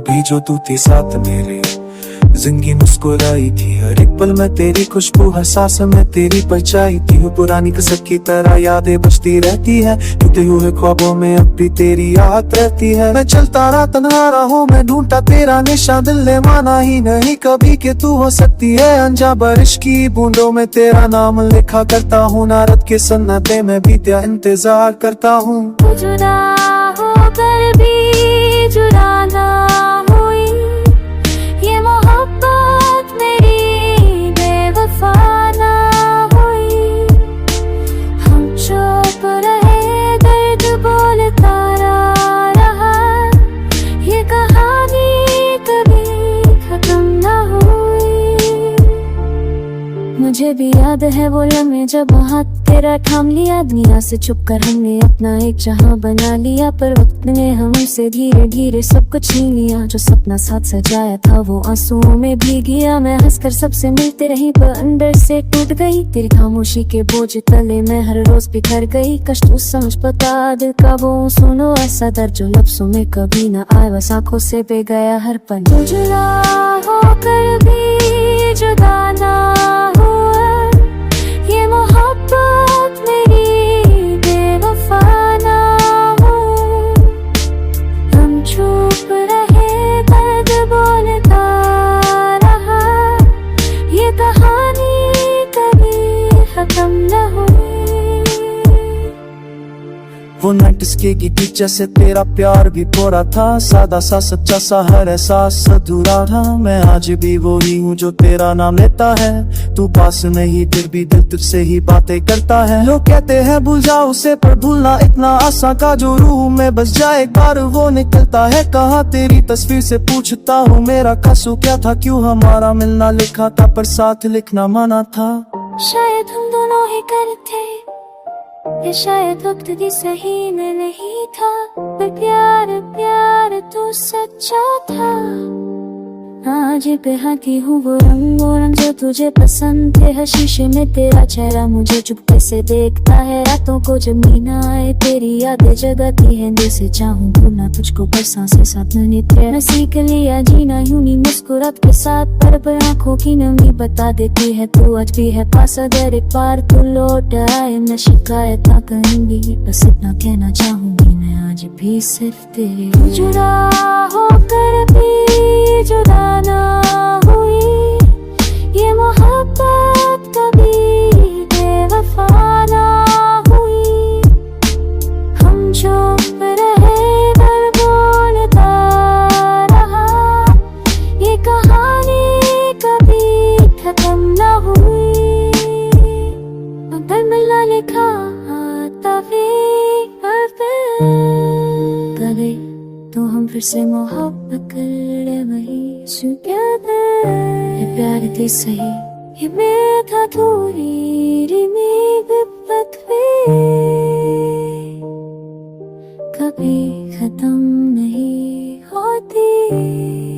भी जो तू थी साथ मेरे, जिंदगी मुस्कुराई थी हर एक पल में तेरी खुशबू, हर सांस में तेरी परछाई थी। वो पुरानी कसक की तरह यादें बजती रहती है, टूटे हुए ख्वाबों में अब भी तेरी याद रहती है। मैं चलता रहा तन्हा रहा मैं ढूंढता तेरा निशा, दिल ने माना ही नहीं कभी कि तू हो सकती है अनजा। बारिश की बूंदों में तेरा नाम लिखा करता हूँ, नारद के सन्नाटे में भी तेरा इंतजार करता हूँ। जुदा होकर भी जुदा ना हुई, ये मोहब्बत मेरी बेवफा ना हुई। हम चुप रहे दर्द बोलता रहा, ये कहानी कभी खत्म ना हुई। मुझे भी याद है वो लम्हे जब हाथ तेरा थाम लिया, दुनिया से छुप कर हमने अपना एक जहां बना लिया। पर वक्त ने हमसे धीरे धीरे सब कुछ छीन लिया, जो सपना साथ सजाया था वो आंसुओं में भीग गया। मैं हंसकर सबसे मिलते रही पर अंदर से टूट गई, तेरी खामोशी के बोझ तले मैं हर रोज बिखर गई। कष्ट उस समझ पता दिल का वो सुनो, ऐसा दर्द जो लफ्जों में कभी ना आए, बस आंखों से बह गया हर पल। जुदा होकर भी जुदा ना हुआ, ये मोहब्बत मेरी बेवफा ना हुई। हम चुप रहे दर्द बोलता रहा, ये कहानी कभी खत्म न हुई। वो नाइट स्के की टीचर से तेरा प्यार भी पूरा था, सादा सा सच्चा सा हर एहसास अधूरा था। मैं आज भी वो ही हूँ जो तेरा नाम लेता है, तू पास नहीं फिर भी दिल तुझसे ही बातें करता है। लोग कहते हैं भूल जाओ उसे पर भूलना इतना आसान का, जो रूह में बस जाए एक बार वो निकलता है। कहाँ तेरी तस्वीर से पूछता हूँ मेरा कसूर क्या था, क्यों हमारा मिलना लिखा था पर साथ लिखना मना था। शायद हम दोनों ही करते, ये शायद वक्त भी सही में नहीं था, पर प्यार प्यार तो सच्चा था। आज बेहाती हूँ वो रंग जो तुझे पसंद थे, हर शीशे में तेरा चेहरा मुझे चुपके से देखता है। रातों को जब नींद आए तेरी यादें जगाती है, दिल से चाहूँ भूलना तुझको पर सांसें साथ नित्य। मैं सीख लिया जीना यूं ही मुस्कुराहट के साथ, पर आंखों की नमी बता देती है तू आज भी है पास। अगर एक बार तू लौट आए मैं शिकायत ना करूंगी, बस इतना कहना चाहूंगी मैं आज भी सिर्फ तेरे। जुदा होकर भी जुदा ना हुई, ये मोहब्बत कभी बेवफा ना हुई। हम चुप रहे पर बोलता रहा, ये कहानी कभी खत्म ना हुई। अगर मिलना लिखा आता कभी तो हम फिर से मोहब्बत कर वही ये प्यार थी सही, ये मैं था थोड़ी रिमेग कभी खत्म नहीं होती।